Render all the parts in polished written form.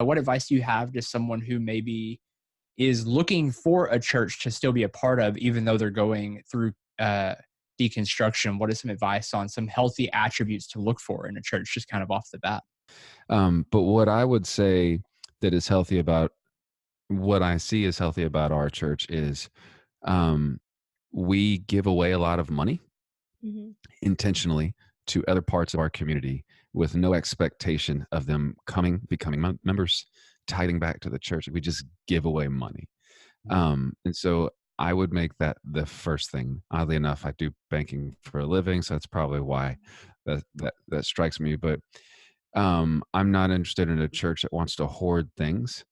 what advice do you have to someone who maybe is looking for a church to still be a part of, even though they're going through deconstruction? What is some advice on some healthy attributes to look for in a church, just kind of off the bat? But what I would say that is healthy about what I see is healthy about our church is um, we give away a lot of money Hmm. intentionally to other parts of our community with no expectation of them becoming members, tithing back to the church. We just give away money. And so I would make that the first thing. Oddly enough, I do banking for a living, so that's probably why that strikes me. But I'm not interested in a church that wants to hoard things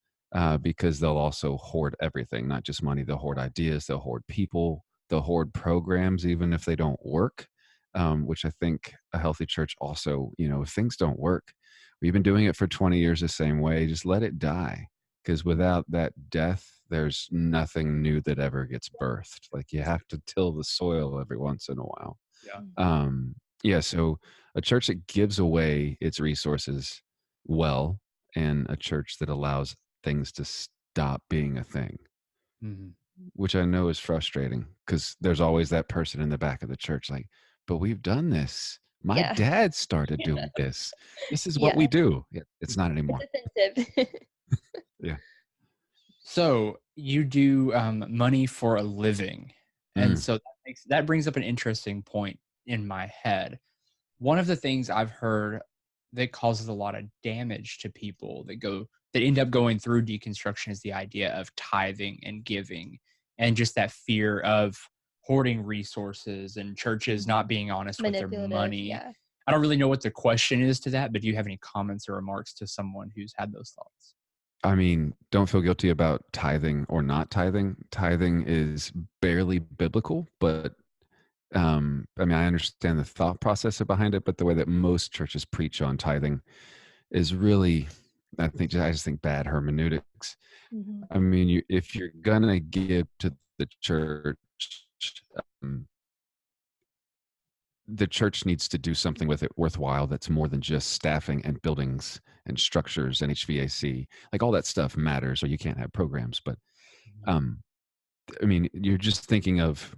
because they'll also hoard everything, not just money. They'll hoard ideas, they'll hoard people, they'll hoard programs, even if they don't work. Which I think a healthy church also, if things don't work, we've been doing it for 20 years the same way, just let it die. Because without that death, there's nothing new that ever gets birthed. Like you have to till the soil every once in a while. Yeah. Yeah. So a church that gives away its resources well, and a church that allows things to stop being a thing, Mhm. which I know is frustrating because there's always that person in the back of the church like, but we've done this. My Yeah. dad started doing this. This is what Yeah. we do. Yeah, it's not anymore. It's offensive. Yeah. So you do money for a living. And Mm, so that brings up an interesting point in my head. One of the things I've heard that causes a lot of damage to people that end up going through deconstruction is the idea of tithing and giving, and just that fear of hoarding resources and churches not being honest with their Manipulative. money. Yeah. I don't really know what the question is to that, but do you have any comments or remarks to someone who's had those thoughts? I mean, don't feel guilty about tithing or not tithing. Tithing is barely biblical, but I mean, I understand the thought process behind it, but the way that most churches preach on tithing is really, I just think bad hermeneutics. Hmm. I mean, if you're gonna give to the church, um, the church needs to do something with it worthwhile that's more than just staffing and buildings and structures and HVAC. Like all that stuff matters, or you can't have programs. But um, I mean, you're just thinking of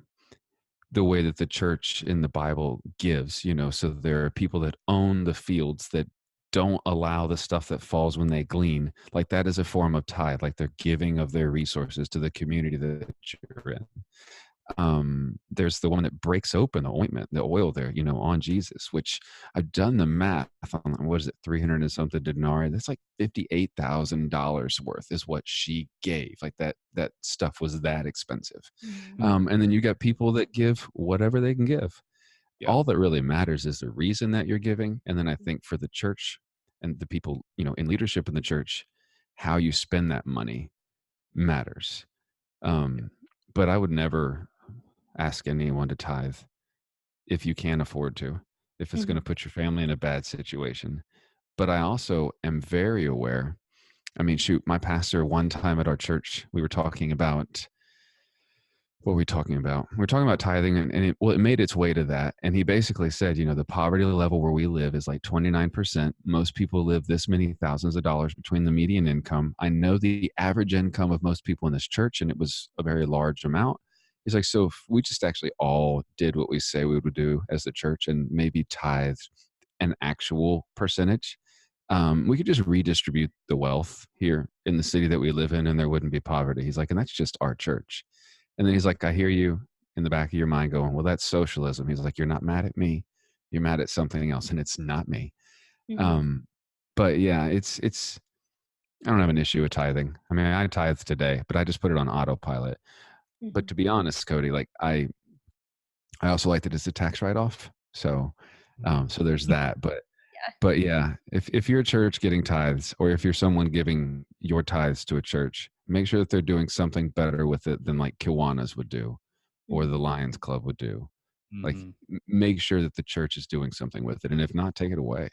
the way that the church in the Bible gives, so there are people that own the fields that don't allow the stuff that falls when they glean. Like that is a form of tithe, like they're giving of their resources to the community that you're in. There's the woman that breaks open the ointment, the oil there, on Jesus, which I've done the math on, what is it, 300 and something denarii. That's like $58,000 worth is what she gave. Like that stuff was that expensive. Hmm. And then you got people that give whatever they can give. Yeah. All that really matters is the reason that you're giving. And then I think for the church and the people, in leadership in the church, how you spend that money matters. But I would never ask anyone to tithe if you can't afford to, if it's going Hmm. to put your family in a bad situation. But I also am very aware. I mean, shoot, my pastor one time at our church, we were talking about, what were we talking about? We were talking about tithing, and it made its way to that. And he basically said, the poverty level where we live is like 29%. Most people live this many thousands of dollars between the median income. I know the average income of most people in this church, and it was a very large amount. He's like, so if we just actually all did what we say we would do as the church and maybe tithed an actual percentage, we could just redistribute the wealth here in the city that we live in, and there wouldn't be poverty. He's like, and that's just our church. And then he's like, I hear you in the back of your mind going, well, that's socialism. He's like, you're not mad at me. You're mad at something else, and it's not me. Hmm. Um, but yeah, I don't have an issue with tithing. I mean, I tithe today, but I just put it on autopilot. But Hmm. to be honest, Cody, like I also like that it's a tax write-off. So, so there's that. Yeah. But yeah, if you're a church getting tithes, or if you're someone giving your tithes to a church, make sure that they're doing something better with it than like Kiwanis would do, or Hmm. the Lions Club would do. Like Mhm. make sure that the church is doing something with it, and if not, take it away.